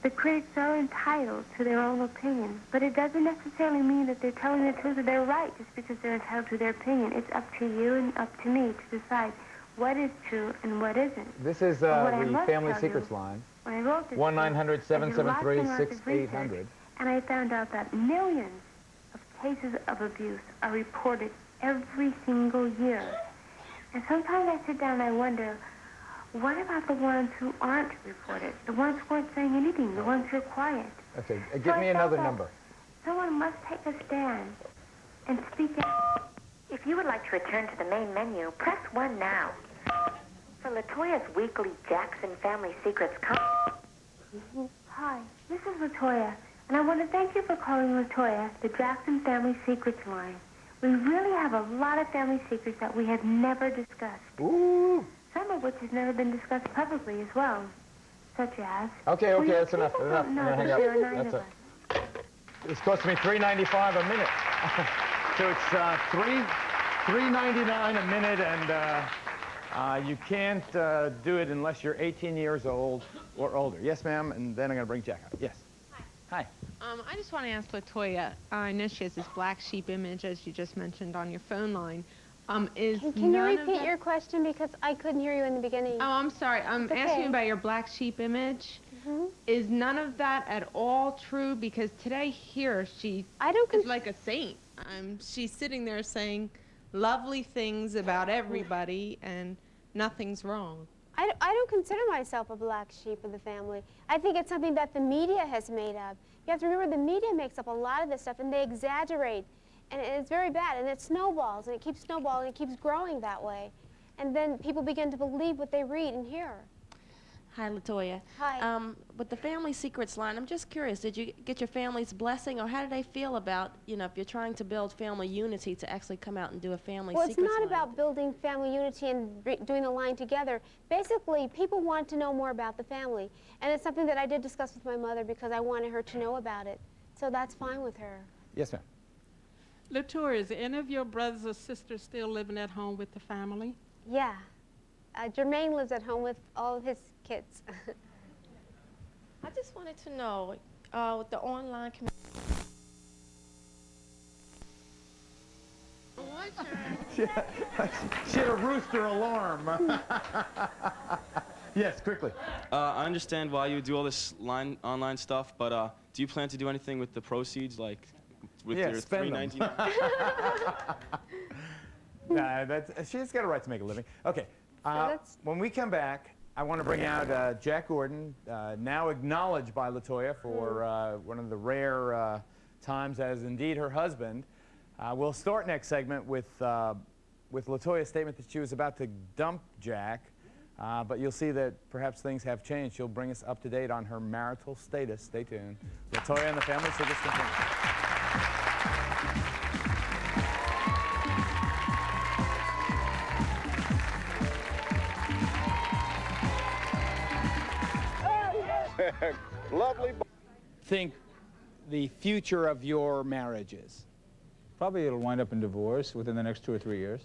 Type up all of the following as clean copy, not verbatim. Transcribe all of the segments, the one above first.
The critics are entitled to their own opinion, but it doesn't necessarily mean that they're telling the truth or they're right just because they're entitled to their opinion. It's up to you and up to me to decide what is true and what isn't. This is the Family Secrets line. When I wrote this 1-900-773-6800. And I found out that millions of cases of abuse are reported every single year. And sometimes I sit down and I wonder, what about the ones who aren't reported? The ones who aren't saying anything, the ones who are quiet? Okay, give me another number. Someone must take a stand and speak out. If you would like to return to the main menu, press 1 now. For LaToya's weekly Jackson Family Secrets Hi, this is LaToya, and I want to thank you for calling LaToya the Jackson Family Secrets line. We really have a lot of family secrets that we have never discussed. Ooh. Some of which has never been discussed publicly as well, such as... Okay, that's enough. No, Hang up. That's it. It's costing me $3.95 a minute. So it's $3.99 a minute, and you can't do it unless you're 18 years old or older. Yes, ma'am, and then I'm going to bring Jack up. Yes. Hi. I just want to ask LaToya, I know she has this black sheep image, as you just mentioned on your phone line. Can you repeat your question, because I couldn't hear you in the beginning? Oh, I'm sorry. I'm asking about your black sheep image. Is none of that at all true? Because today here she is like a saint. She's sitting there saying lovely things about everybody, and nothing's wrong. I don't consider myself a black sheep of the family. I think it's something that the media has made up. You have to remember, the media makes up a lot of this stuff, and they exaggerate. And it's very bad, and it snowballs, and it keeps snowballing, and it keeps growing that way. And then people begin to believe what they read and hear. Hi, LaToya. Hi. With the Family Secrets line, I'm just curious, did you get your family's blessing, or how do they feel about, if you're trying to build family unity, to actually come out and do a Family Secrets line? Well, it's not about building family unity and doing the line together. Basically, people want to know more about the family. And it's something that I did discuss with my mother because I wanted her to know about it. So that's fine with her. Yes, ma'am. LaToya, is any of your brothers or sisters still living at home with the family? Yeah. Jermaine lives at home with all of his kids. I just wanted to know, with the online community. She had a rooster alarm. Yes, quickly. I understand why you do all this online stuff, but do you plan to do anything with the proceeds, like with your $3.99? Nah, she's got a right to make a living. Okay. When we come back, I want to bring out Jack Gordon, now acknowledged by LaToya for one of the rare times as indeed her husband. We'll start next segment with LaToya's statement that she was about to dump Jack, but you'll see that perhaps things have changed. She'll bring us up to date on her marital status. Stay tuned. LaToya and the Family Secrets continue. Lovely. Think the future of your marriage is? Probably it'll wind up in divorce within the next 2 or 3 years.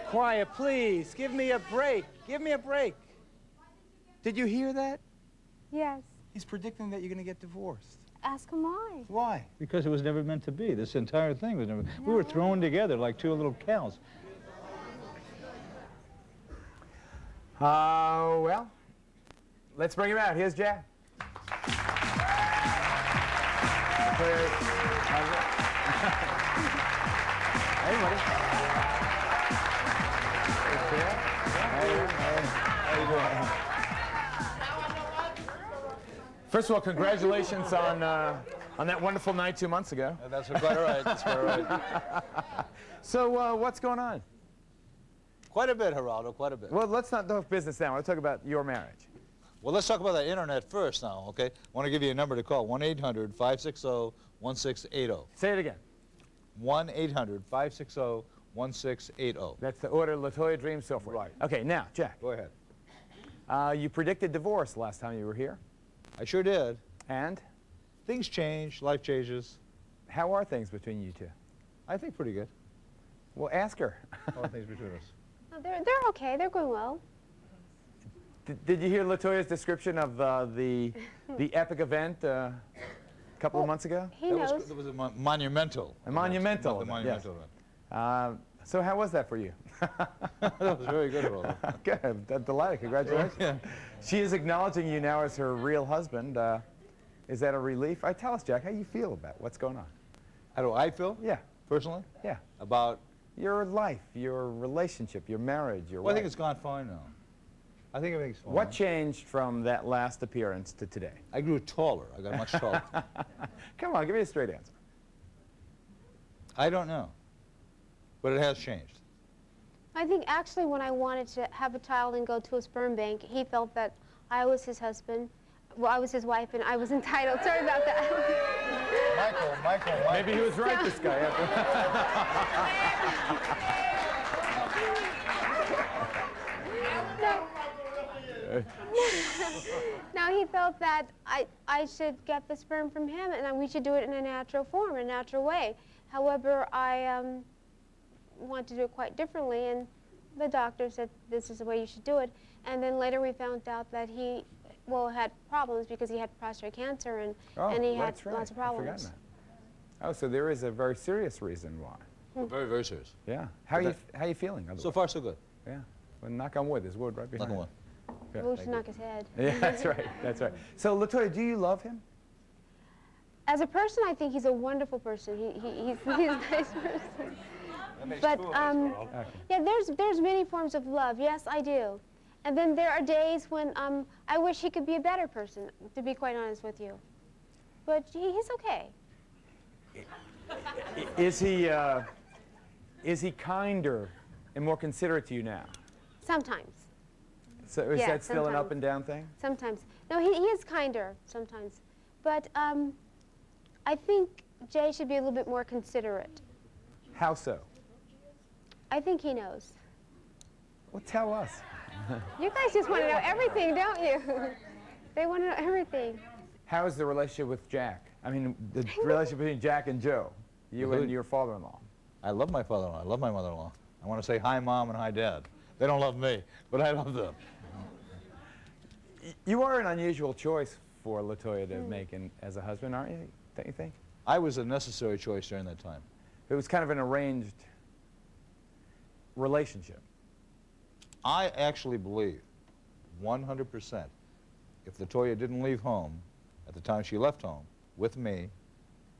Quiet, please. Give me a break. Give me a break. Did you hear that? Yes. He's predicting that you're going to get divorced. Ask him why. Why? Because it was never meant to be. This entire thing was never... We were thrown together like two little cows. Well, let's bring him out. Here's Jack. Hey, buddy. How you doing? First of all, congratulations on that wonderful night 2 months ago. That's quite all right. That's quite all right. So what's going on? Quite a bit, Geraldo, quite a bit. Well, let's not talk business now. I want to talk about your marriage. Well, let's talk about the internet first now, okay? I want to give you a number to call, 1-800-560-1680. Say it again. 1-800-560-1680. That's the order LaToya Dream Software. Right. Okay, now, Jack. Go ahead. You predicted divorce last time you were here. I sure did. And? things change, life changes. How are things between you two? I think pretty good. Well, ask her. How are things between us? No, they're okay. They're going well. Did you hear LaToya's description of the epic event a couple of months ago? He knows. That was a monumental. A monumental. The monumental event. So how was that for you? That was very good, Rollo. Good. I'm delighted. Congratulations. Yeah. She is acknowledging you now as her real husband. Is that a relief? Tell us, Jack, how you feel about what's going on. How do I feel? Yeah. Personally? Yeah. About? Your life, your relationship, your marriage, your Well, I wife. think it's gone fine now. I think everything's fine. What changed from that last appearance to today? I grew taller. I got much taller. Come on, give me a straight answer. I don't know. But it has changed. I think actually when I wanted to have a child and go to a sperm bank, he felt that I was his husband, well, I was his wife, and I was entitled. Sorry about that. Michael. Maybe he was right, this guy. No, he felt that I should get the sperm from him, and we should do it in a natural form, a natural way. However, I want to do it quite differently, and the doctor said this is the way you should do it. And then later we found out that he, had problems because he had prostate cancer, and he had lots of problems. That. Oh, so there is a very serious reason why. Very, very serious. Yeah. How are you feeling? So far, so good. Yeah. Well, knock on wood. There's wood right behind. Knock on wood. Good. We should knock his head. Yeah, that's right. That's right. So, LaToya, do you love him? As a person, I think he's a wonderful person. He's a nice person. But yeah, there's many forms of love. Yes, I do. And then there are days when I wish he could be a better person, to be quite honest with you. But he's okay. Is he kinder and more considerate to you now? Sometimes. So is that still an up and down thing? Sometimes. No, he is kinder sometimes. But I think Jay should be a little bit more considerate. How so? I think he knows. Well, tell us. You guys just want to know everything, don't you? They want to know everything. How is the relationship with Jack? I mean, the relationship between Jack and Joe, you and your father-in-law. I love my father-in-law. I love my mother-in-law. I want to say hi, Mom, and hi, Dad. They don't love me, but I love them. You are an unusual choice for LaToya to make as a husband, aren't you? Don't you think? I was a necessary choice during that time. It was kind of an arranged relationship. I actually believe 100% if LaToya didn't leave home at the time she left home with me,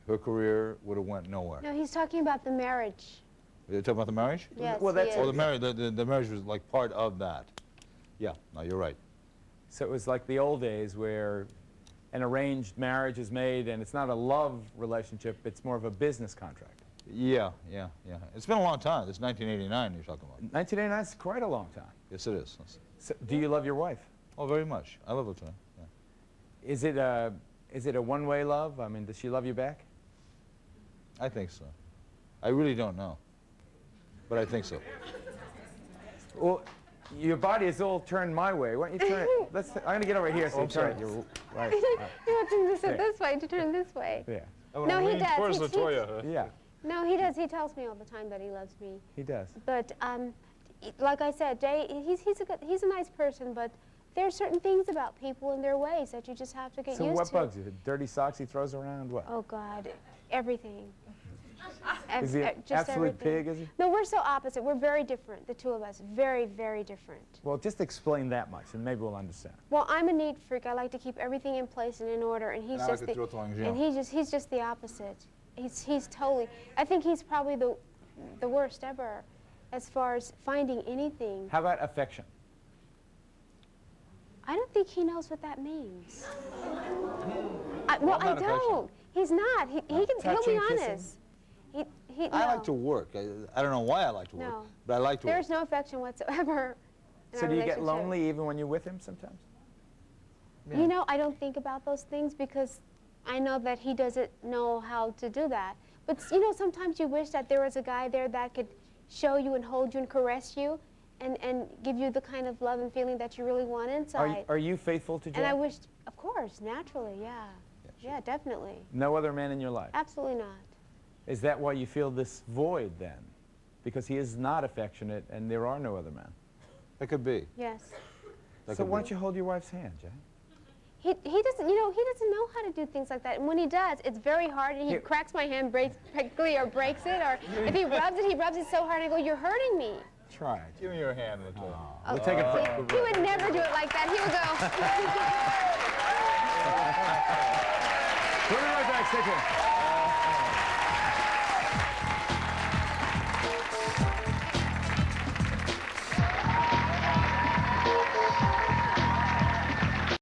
her career would have went nowhere. No, he's talking about the marriage. You're talking about the marriage? Yes, well, that's the marriage was like part of that. Yeah, no, you're right. So it was like the old days where an arranged marriage is made and it's not a love relationship, it's more of a business contract. Yeah. It's been a long time. It's 1989 you're talking about. 1989 is quite a long time. Yes, it is. So, do you love your wife? Oh, very much. I love LaToya. Yeah. Is it a one-way love? I mean, does she love you back? I think so. I really don't know, but I think so. Well, your body is all turned my way. Why don't you turn it? I'm going to get over here so you turn it. Right. You want him to sit this way, to turn this way. Yeah. No, he does. Towards LaToya. Yeah. No, he does. He tells me all the time that he loves me. He does. But like I said, Jay, he's a nice person, but there are certain things about people and their ways that you just have to get used to. So what bugs you? The dirty socks he throws around? What? Oh, God. Everything. Is he an Just absolute everything. pig, is he? No, we're so opposite. We're very different, the two of us. Very, very different. Well, just explain that much, and maybe we'll understand. Well, I'm a neat freak. I like to keep everything in place and in order, and he's just he's just the opposite. He's totally. I think he's probably the worst ever, as far as finding anything. How about affection? I don't think he knows what that means. I don't. affection. He's not. He'll Touching, be kissing? honest. No. I like to work. I don't know why I like to work, but I like to work. There's no affection whatsoever. So do you get lonely even when you're with him sometimes? You know, I don't think about those things because I know that he doesn't know how to do that. But, you know, sometimes you wish that there was a guy there that could show you and hold you and caress you and give you the kind of love and feeling that you really want inside. Are you faithful to Jack? And I wished, of course, naturally, yeah. Yeah, definitely. No other man in your life? Absolutely not. Is that why you feel this void then? Because he is not affectionate and there are no other men? That could be. Yes. So why don't you hold your wife's hand, Jay? He doesn't, you know, he doesn't know how to do things like that. And when he does, it's very hard, and he cracks my hand practically or breaks it, or if he rubs it so hard, I go, you're hurting me. Try it. Give me your hand, Latoya. Oh, We'll take it. he would never do it like that. He would go. We'll be right back. Stay tuned.